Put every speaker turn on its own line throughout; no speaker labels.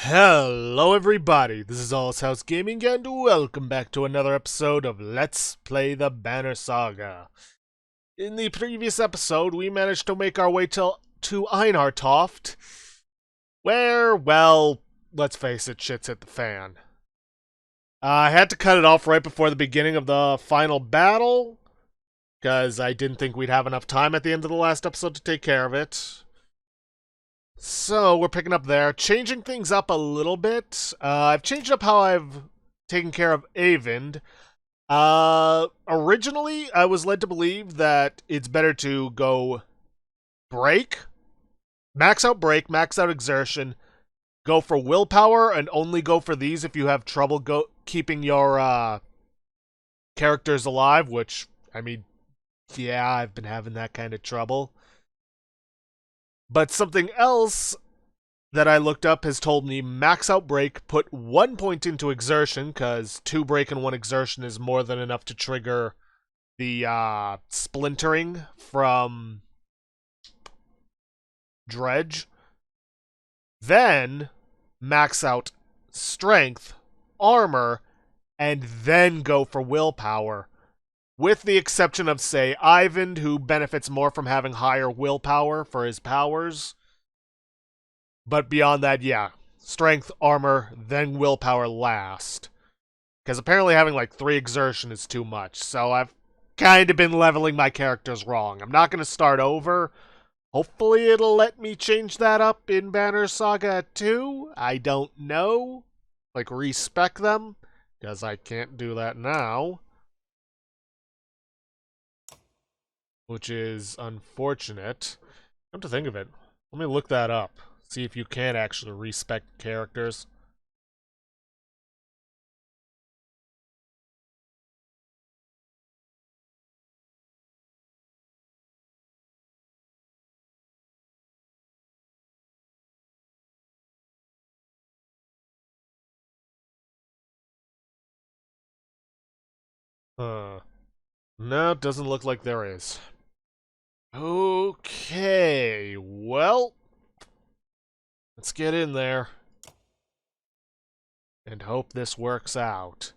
Hello everybody, this is All's House Gaming and welcome back to another episode of Let's Play the Banner Saga. In the previous episode, we managed to make our way to Einartoft, where, well, let's face it, shit's hit the fan. I had to cut it off right before the beginning of the final battle, because I didn't think we'd have enough time at the end of the last episode to take care of it. So, we're picking up there, changing things up a little bit. I've changed up how I've taken care of Avind. Originally, I was led to believe that it's better to go break, max out break, max out exertion, go for willpower, and only go for these if you have trouble keeping your characters alive, which, I mean, yeah, I've been having that kind of trouble. But something else that I looked up has told me max out break, put 1 point into exertion, because 2 break and 1 exertion is more than enough to trigger the splintering from Dredge. Then max out strength, armor, and then go for willpower. With the exception of, say, Ivan, who benefits more from having higher willpower for his powers. But beyond that, yeah. Strength, armor, then willpower last. Because apparently having like 3 exertion is too much. So I've kind of been leveling my characters wrong. I'm not going to start over. Hopefully it'll let me change that up in Banner Saga 2. I don't know. Like, respec them. Because I can't do that now. Which is unfortunate. Come to think of it, let me look that up. See if you can actually respec characters. No, it doesn't look like there is. Okay, well, let's get in there and hope this works out.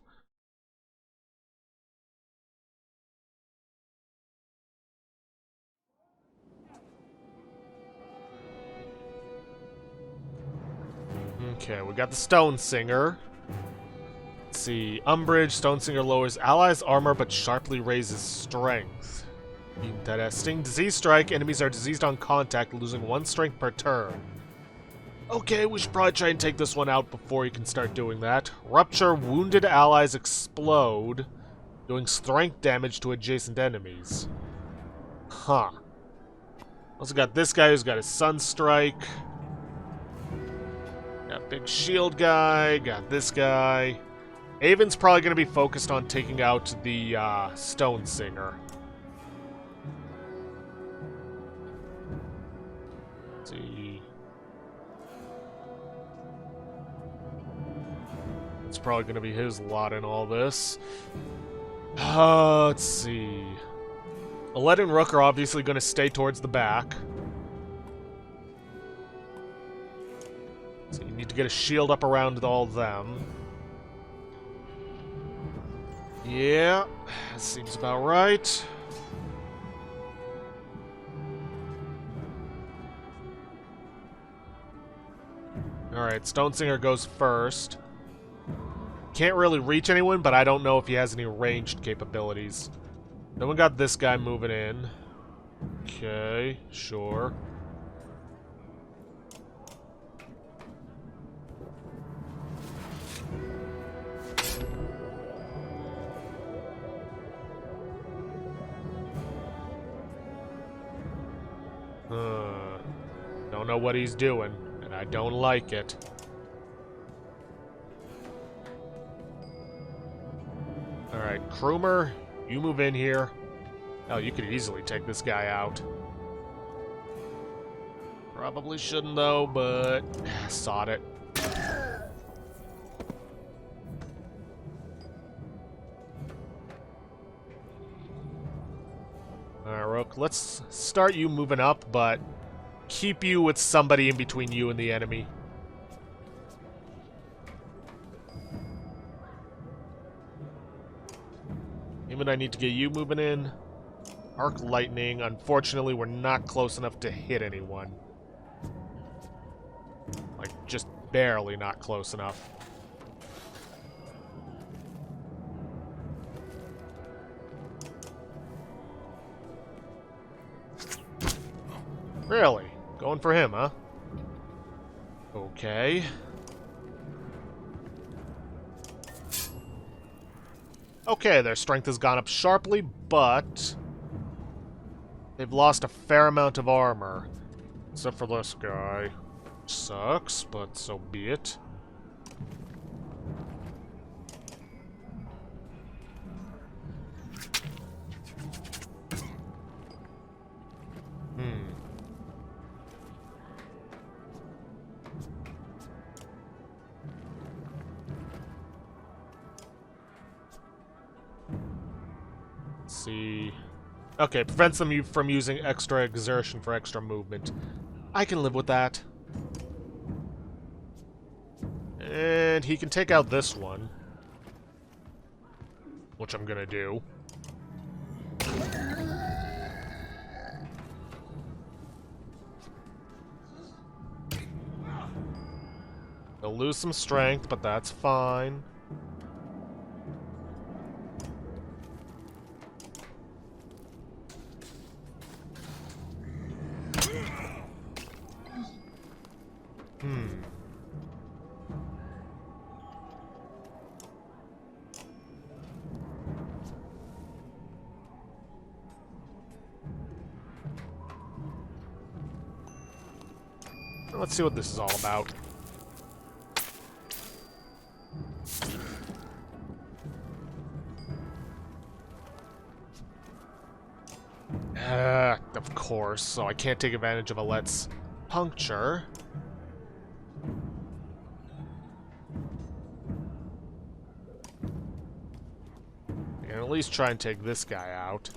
Okay, we got the Stone Singer. Let's see, Umbrage, Stone Singer lowers allies' armor but sharply raises strength. Interesting. Disease Strike, enemies are diseased on contact, losing 1 strength per turn. Okay, we should probably try and take this one out before you can start doing that. Rupture, wounded allies explode, doing strength damage to adjacent enemies. Huh. Also got this guy who's got his Sunstrike. Got big shield guy, got this guy. Avon's probably going to be focused on taking out the Stone Singer. Let's see. It's probably going to be his lot in all this. Let's see. Aled and Rook are obviously going to stay towards the back. So you need to get a shield up around all of them. Yeah, seems about right. Alright, Stone Singer goes first. Can't really reach anyone, but I don't know if he has any ranged capabilities. Then we got this guy moving in. Okay, sure. Don't know what he's doing, and I don't like it. Alright, Krumer, you move in here. Oh, you could easily take this guy out. Probably shouldn't though, but sod it. Alright, Rook, let's start you moving up, but keep you with somebody in between you and the enemy. Even I need to get you moving in. Arc lightning. Unfortunately, we're not close enough to hit anyone. Like, just barely not close enough. Really? Going for him, huh? Okay. Okay, their strength has gone up sharply, but they've lost a fair amount of armor. Except for this guy. Sucks, but so be it. See. Okay, prevents them from using extra exertion for extra movement. I can live with that. And he can take out this one. Which I'm gonna do. They'll lose some strength, but that's fine. Let's see what this is all about. Of course, so I can't take advantage of a let's puncture. I can at least try and take this guy out.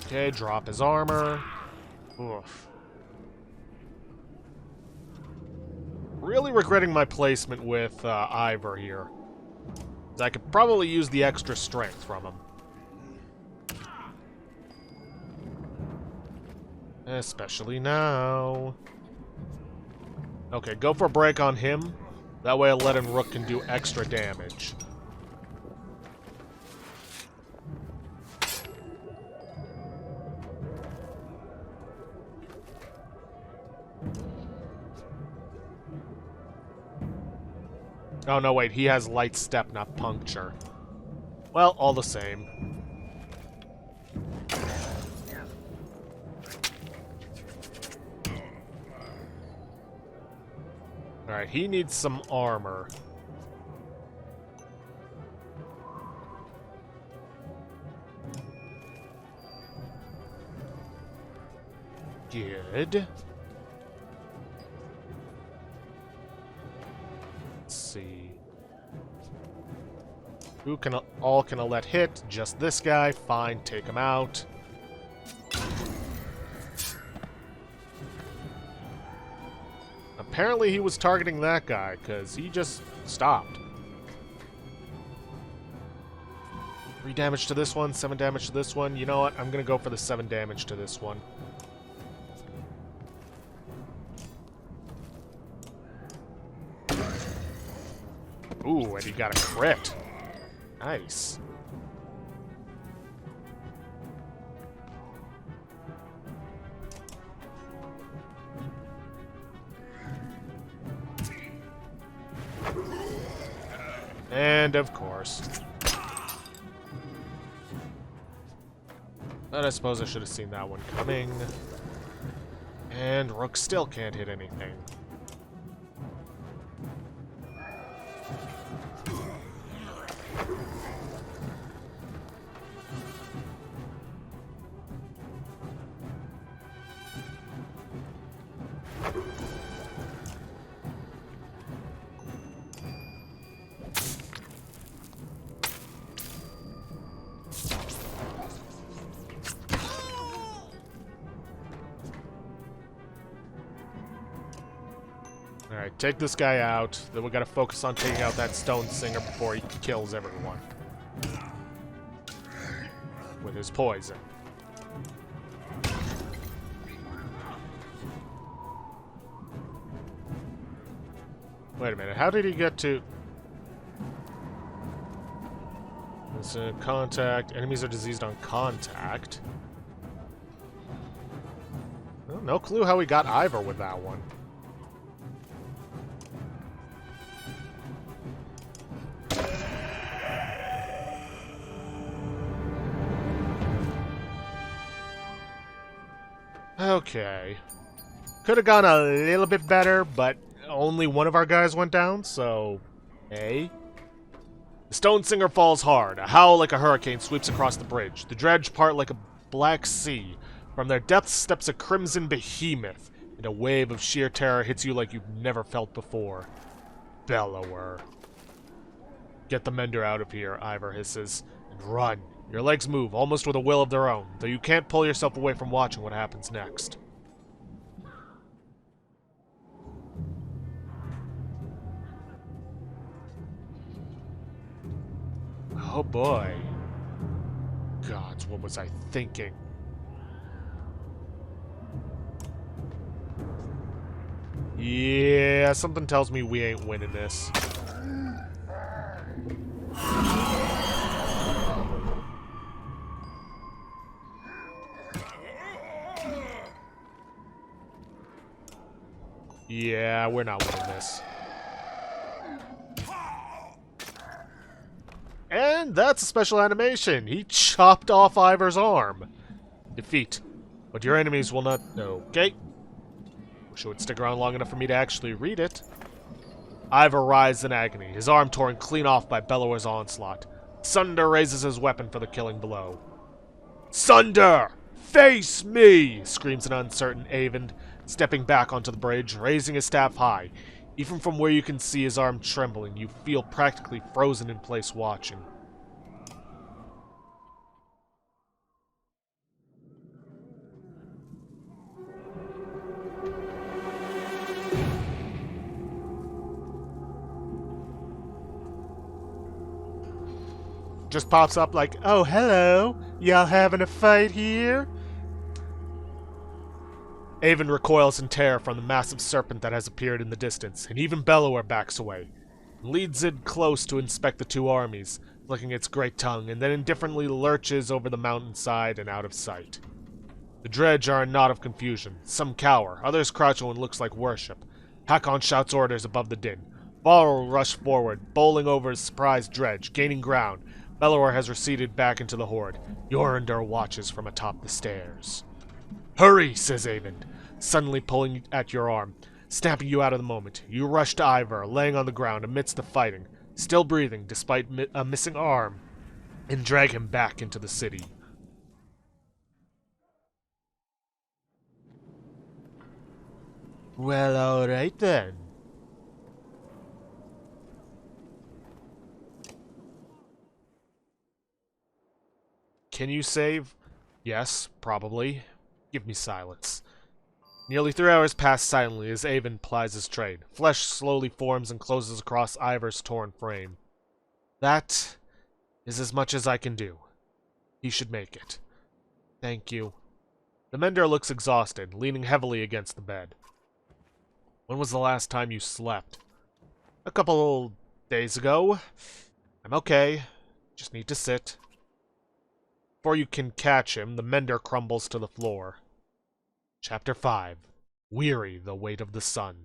Okay, drop his armor. Oof. Really regretting my placement with Ivor here. I could probably use the extra strength from him. Especially now. Okay, go for a break on him. That way Aled and Rook can do extra damage. Oh, no, wait. He has light step, not puncture. Well, all the same. Alright, he needs some armor. Good. See. Who can all can let hit? Just this guy. Fine, take him out. Apparently he was targeting that guy, because he just stopped. 3 damage to this one, 7 damage to this one. You know what? I'm gonna go for the 7 damage to this one. Ooh, and he got a crit. Nice. And of course. But I suppose I should have seen that one coming. And Rook still can't hit anything. take this guy out. Then we gotta focus on taking out that stone singer before he kills everyone. With his poison. Wait a minute, how did he get to... It's contact. Enemies are diseased on contact. Well, no clue how he got Ivor with that one. Okay. Could have gone a little bit better, but only one of our guys went down, so... The stone singer falls hard. A howl like a hurricane sweeps across the bridge. The dredge part like a black sea. From their depths steps a crimson behemoth, and a wave of sheer terror hits you like you've never felt before. Bellower. Get the mender out of here, Ivor hisses, and run. Your legs move, almost with a will of their own, though you can't pull yourself away from watching what happens next. Oh boy. Gods, what was I thinking? Yeah, something tells me we ain't winning this. Yeah, we're not winning this. And that's a special animation. He chopped off Ivor's arm. Defeat. But your enemies will not... Okay. Wish it would stick around long enough for me to actually read it. Ivor writhes in agony, his arm torn clean off by Bellower's onslaught. Sunder raises his weapon for the killing blow. Sunder! Face me! Screams an uncertain Eyvind, stepping back onto the bridge, raising his staff high. Even from where you can see his arm trembling, you feel practically frozen in place watching. Just pops up like, oh, hello, y'all having a fight here? Eyvind recoils in terror from the massive serpent that has appeared in the distance, and even Bellower backs away, and leads in close to inspect the two armies, flicking its great tongue, and then indifferently lurches over the mountainside and out of sight. The dredge are a knot of confusion. Some cower, others crouch in what looks like worship. Hakon shouts orders above the din. Varl rush forward, bowling over his surprised dredge, gaining ground. Bellower has receded back into the horde. Jorundur watches from atop the stairs. Hurry, says Eyvind, suddenly pulling at your arm, snapping you out of the moment. You rush to Ivor, laying on the ground amidst the fighting, still breathing despite a missing arm, and drag him back into the city. Well, alright then. Can you save? Yes, probably. Give me silence. Nearly 3 hours pass silently as Eyvind plies his trade. Flesh slowly forms and closes across Ivor's torn frame. That is as much as I can do. He should make it. Thank you. The mender looks exhausted, leaning heavily against the bed. When was the last time you slept? A couple days ago. I'm okay. Just need to sit. Before you can catch him, the mender crumbles to the floor. Chapter 5. Weary the weight of the sun.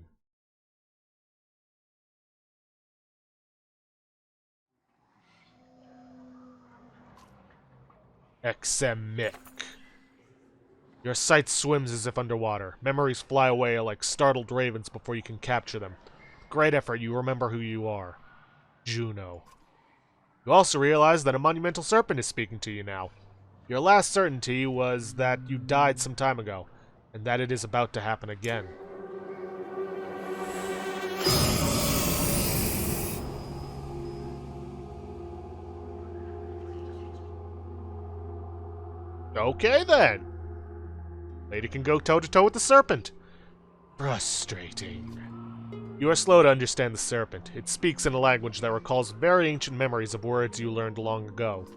Exemic. Your sight swims as if underwater. Memories fly away like startled ravens before you can capture them. With great effort, you remember who you are. Juno. You also realize that a monumental serpent is speaking to you now. Your last certainty was that you died some time ago, and that it is about to happen again. Okay then. Lady can go toe-to-toe with the serpent. Frustrating. You are slow to understand the serpent. It speaks in a language that recalls very ancient memories of words you learned long ago.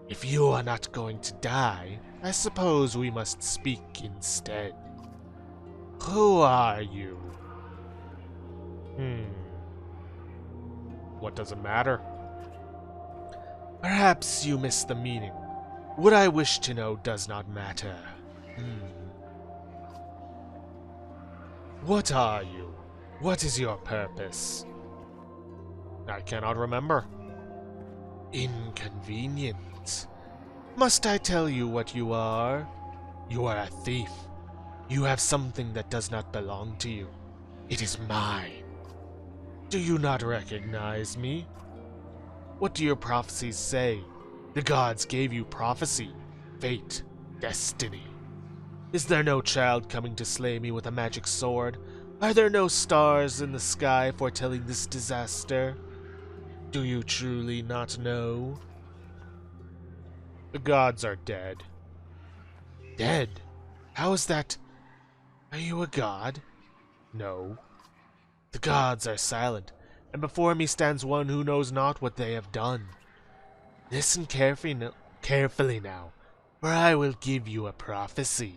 If you are not going to die, I suppose we must speak instead. Who are you? What does it matter? Perhaps you missed the meaning. What I wish to know does not matter. What are you? What is your purpose? I cannot remember. Inconvenient. Must I tell you what you are? You are a thief. You have something that does not belong to you. It is mine. Do you not recognize me? What do your prophecies say? The gods gave you prophecy, fate, destiny. Is there no child coming to slay me with a magic sword? Are there no stars in the sky foretelling this disaster? Do you truly not know? The gods are dead. Dead? How is that? Are you a god? No. The gods are silent, and before me stands one who knows not what they have done. Listen carefully now, for I will give you a prophecy.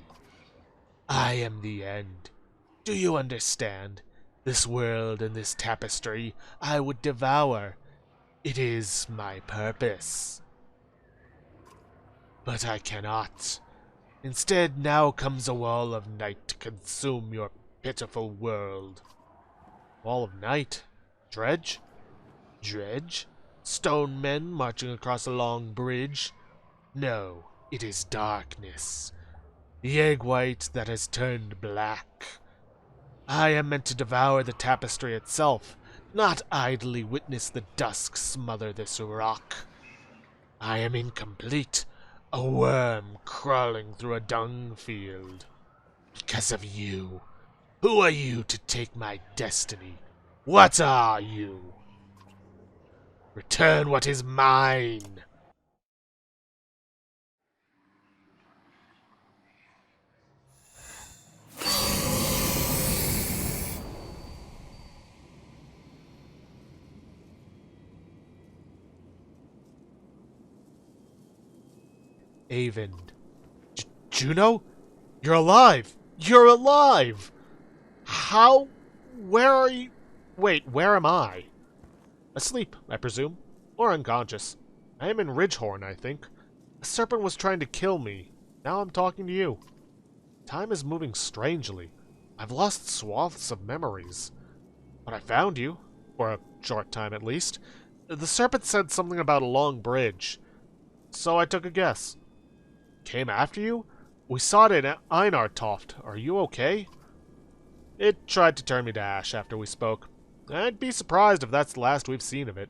I am the end. Do you understand? This world and this tapestry I would devour. It is my purpose. But I cannot. Instead, now comes a wall of night to consume your pitiful world. Wall of night? Dredge? Dredge? Stone men marching across a long bridge? No, it is darkness. The egg white that has turned black. I am meant to devour the tapestry itself, not idly witness the dusk smother this rock. I am incomplete, a worm crawling through a dung field. Because of you. Who are you to take my destiny? What are you? Return what is mine! Avend. Juno? You're alive! You're alive! How? Where are you? Wait, where am I? Asleep, I presume. Or unconscious. I am in Ridgehorn, I think. A serpent was trying to kill me. Now I'm talking to you. Time is moving strangely. I've lost swaths of memories. But I found you. For a short time, at least. The serpent said something about a long bridge. So I took a guess. Came after you? We saw it in Einartoft. Are you okay? It tried to turn me to ash after we spoke. I'd be surprised if that's the last we've seen of it.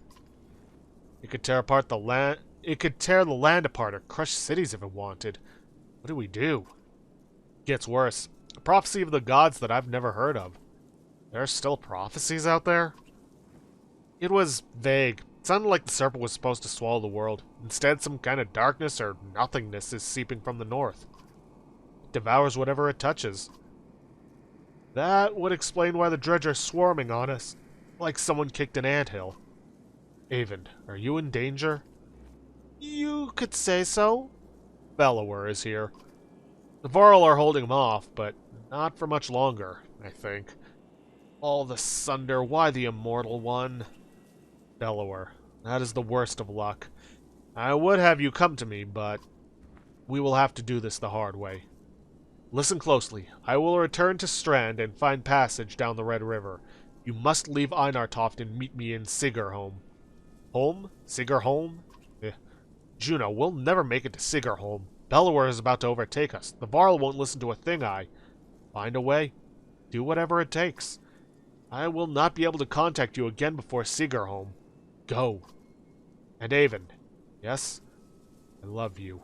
It could tear apart the land. It could tear the land apart or crush cities if it wanted. What do we do? It gets worse. A prophecy of the gods that I've never heard of. There are still prophecies out there? It was vague. It sounded like the serpent was supposed to swallow the world. Instead, some kind of darkness or nothingness is seeping from the north. It devours whatever it touches. That would explain why the dredge are swarming on us. Like someone kicked an anthill. Avend, are you in danger? You could say so. Bellower is here. The Varl are holding him off, but not for much longer, I think. All the sunder, why the immortal one? Bellower, that is the worst of luck. I would have you come to me, but we will have to do this the hard way. Listen closely. I will return to Strand and find passage down the Red River. You must leave Einartoft and meet me in Sigurholm. Home? Sigurholm? Juno, we'll never make it to Sigurholm. Bellower is about to overtake us. The Varl won't listen to a thing I. Find a way. Do whatever it takes. I will not be able to contact you again before Sigurholm. Go. And Avend. Yes? I love you.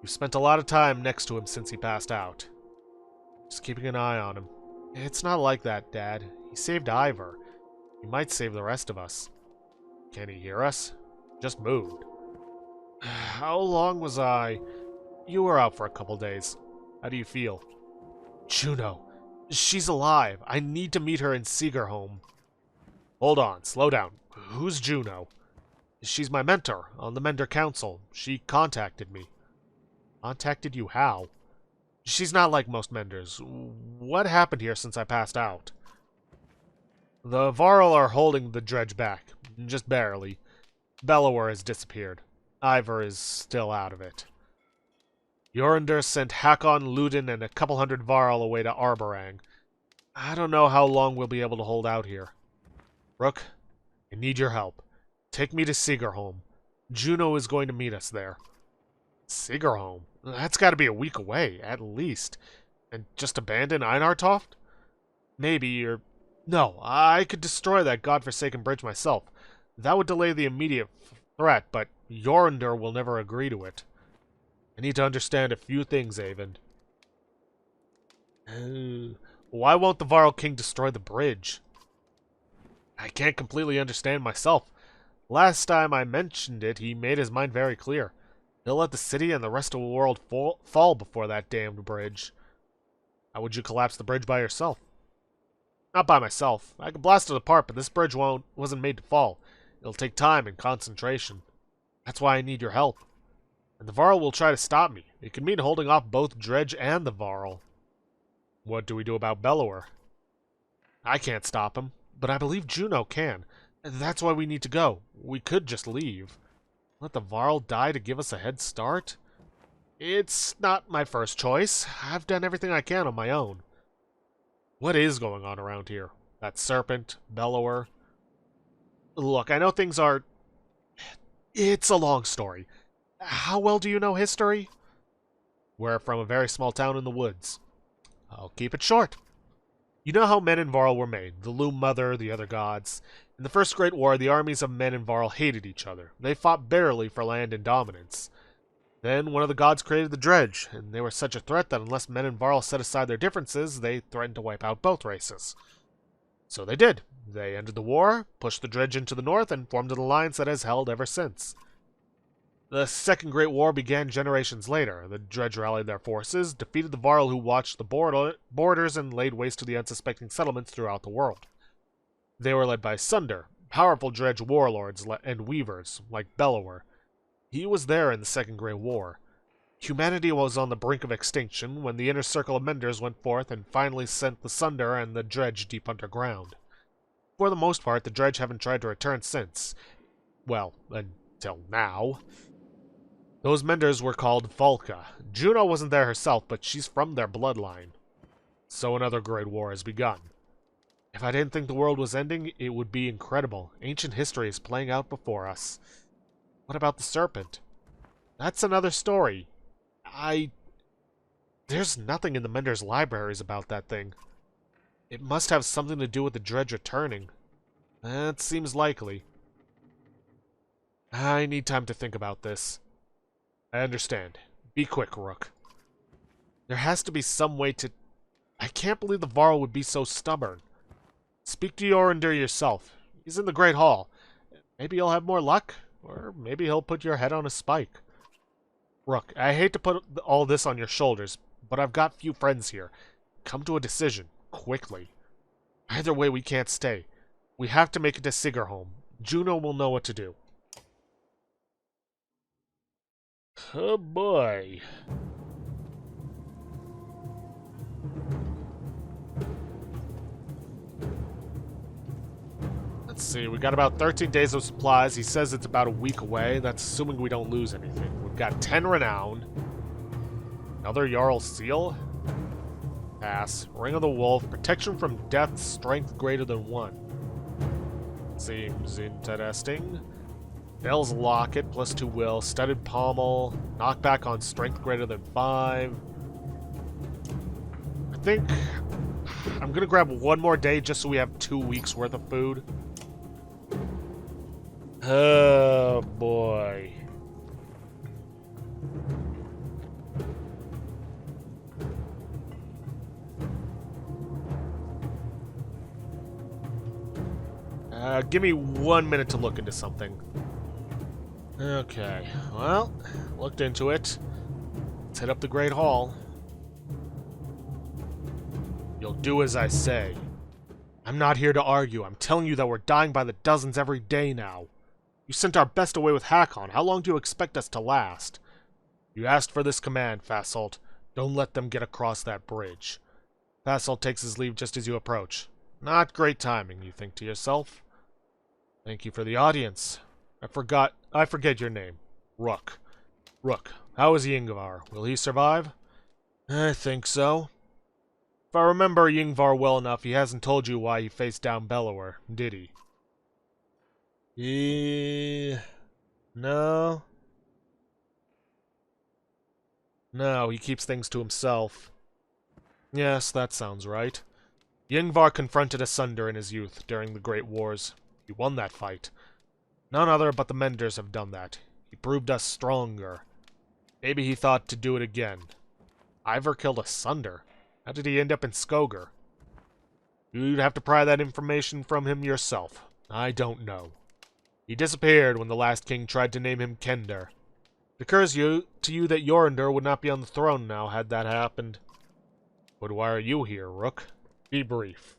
You've spent a lot of time next to him since he passed out. Just keeping an eye on him. It's not like that, Dad. He saved Ivor. He might save the rest of us. Can he hear us? Just moved. How long was I? You were out for a couple days. How do you feel? Juno. She's alive. I need to meet her in Seegerholm. Hold on, slow down. Who's Juno? She's my mentor on the Mender Council. She contacted me. Contacted you how? She's not like most Menders. What happened here since I passed out? The Varl are holding the dredge back. Just barely. Bellower has disappeared. Ivor is still out of it. Yorinder sent Hakon, Ludin, and a couple hundred Varl away to Arborang. I don't know how long we'll be able to hold out here. Rook, I need your help. Take me to Seegerholm. Juno is going to meet us there. Seegerholm? That's got to be a week away, at least. And just abandon Einartoft? Maybe, or... No, I could destroy that godforsaken bridge myself. That would delay the immediate threat, but Yorinder will never agree to it. I need to understand a few things, Avon. Why won't the Varl King destroy the bridge? I can't completely understand myself. Last time I mentioned it, he made his mind very clear. He'll let the city and the rest of the world fall before that damned bridge. How would you collapse the bridge by yourself? Not by myself. I could blast it apart, but this bridge wasn't made to fall. It'll take time and concentration. That's why I need your help. And the Varl will try to stop me. It could mean holding off both Dredge and the Varl. What do we do about Bellower? I can't stop him, but I believe Juno can. That's why we need to go. We could just leave. Let the Varl die to give us a head start? It's not my first choice. I've done everything I can on my own. What is going on around here? That serpent, Bellower. Look, I know things are... It's a long story. How well do you know history? We're from a very small town in the woods. I'll keep it short. You know how Men and Varl were made, the Loom Mother, the other gods. In the First Great War, the armies of Men and Varl hated each other. They fought bitterly for land and dominance. Then one of the gods created the Dredge, and they were such a threat that unless Men and Varl set aside their differences, they threatened to wipe out both races. So they did. They ended the war, pushed the Dredge into the north, and formed an alliance that has held ever since. The Second Great War began generations later. The Dredge rallied their forces, defeated the Varl who watched the borders, and laid waste to the unsuspecting settlements throughout the world. They were led by Sunder, powerful Dredge warlords and weavers, like Bellower. He was there in the Second Great War. Humanity was on the brink of extinction when the inner circle of Menders went forth and finally sent the Sunder and the Dredge deep underground. For the most part, the Dredge haven't tried to return since. Well, until now. Those Menders were called Volca. Juno wasn't there herself, but she's from their bloodline. So another great war has begun. If I didn't think the world was ending, it would be incredible. Ancient history is playing out before us. What about the serpent? That's another story. There's nothing in the Menders' libraries about that thing. It must have something to do with the Dredge returning. That seems likely. I need time to think about this. I understand. Be quick, Rook. There has to be some way to... I can't believe the Varl would be so stubborn. Speak to Yorinder yourself. He's in the Great Hall. Maybe you'll have more luck, or maybe he'll put your head on a spike. Rook, I hate to put all this on your shoulders, but I've got few friends here. Come to a decision, quickly. Either way, we can't stay. We have to make it to Seegerholm. Juno will know what to do. Oh boy. Let's see, we got about 13 days of supplies. He says it's about a week away. That's assuming we don't lose anything. We've got 10 renown. Another Jarl Seal. Pass. Ring of the Wolf. Protection from death. Strength greater than 1. Seems interesting. Bell's Locket. +2 will. Studded Pommel. Knockback on strength greater than 5. I think I'm going to grab one more day just so we have 2 weeks worth of food. Oh, boy. Give me 1 minute to look into something. Okay, well, looked into it. Let's head up the Great Hall. You'll do as I say. I'm not here to argue. I'm telling you that we're dying by the dozens every day now. You sent our best away with Hakon. How long do you expect us to last? You asked for this command, Fasolt. Don't let them get across that bridge. Fasolt takes his leave just as you approach. Not great timing, you think to yourself. Thank you for the audience. I forget your name. Rook. Rook, how is Yngvar? Will he survive? I think so. If I remember Yngvar well enough, he hasn't told you why he faced down Bellower, did he? No. No, he keeps things to himself. Yes, that sounds right. Yngvar confronted Asunder in his youth during the Great Wars. He won that fight. None other but the Menders have done that. He proved us stronger. Maybe he thought to do it again. Ivar killed Asunder. How did he end up in Skogar? You'd have to pry that information from him yourself. I don't know. He disappeared when the last king tried to name him Kender. It occurs to you that Yorander would not be on the throne now had that happened. But why are you here, Rook? Be brief.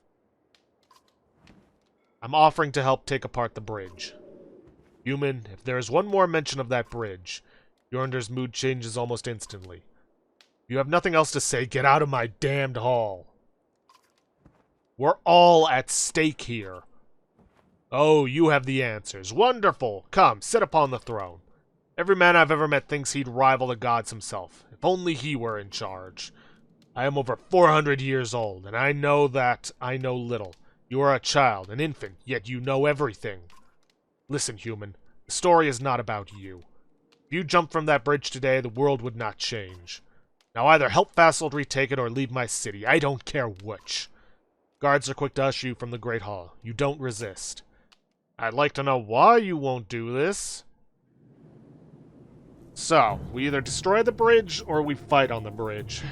I'm offering to help take apart the bridge. Human, if there is one more mention of that bridge, Yorander's mood changes almost instantly. If you have nothing else to say, get out of my damned hall. We're all at stake here. Oh, you have the answers. Wonderful. Come, sit upon the throne. Every man I've ever met thinks he'd rival the gods himself. If only he were in charge. I am over 400 years old, and I know that I know little. You are a child, an infant, yet you know everything. Listen, human, the story is not about you. If you jumped from that bridge today, the world would not change. Now either help Fasolt retake it or leave my city. I don't care which. Guards are quick to usher you from the Great Hall. You don't resist. I'd like to know why you won't do this. So, we either destroy the bridge or we fight on the bridge.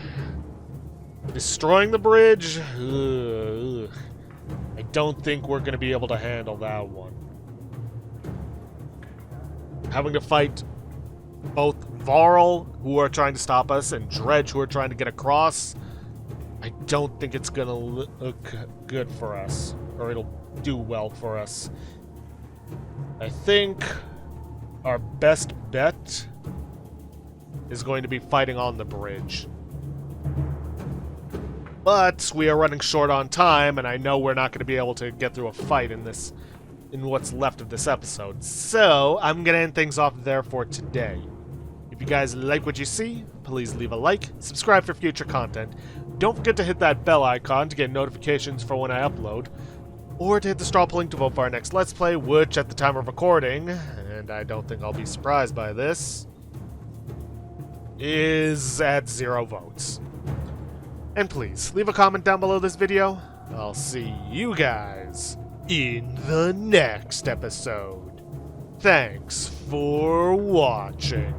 Destroying the bridge? Ugh. I don't think we're going to be able to handle that one. Having to fight both Varl, who are trying to stop us, and Dredge, who are trying to get across, I don't think it's going to look good for us. Or it'll do well for us. I think our best bet is going to be fighting on the bridge. But we are running short on time, and I know we're not going to be able to get through a fight in what's left of this episode. So, I'm going to end things off there for today. If you guys like what you see, please leave a like, subscribe for future content. Don't forget to hit that bell icon to get notifications for when I upload, or to hit the straw poll link to vote for our next Let's Play, which at the time of recording, and I don't think I'll be surprised by this, is at 0 votes. And please, leave a comment down below this video. I'll see you guys in the next episode. Thanks for watching.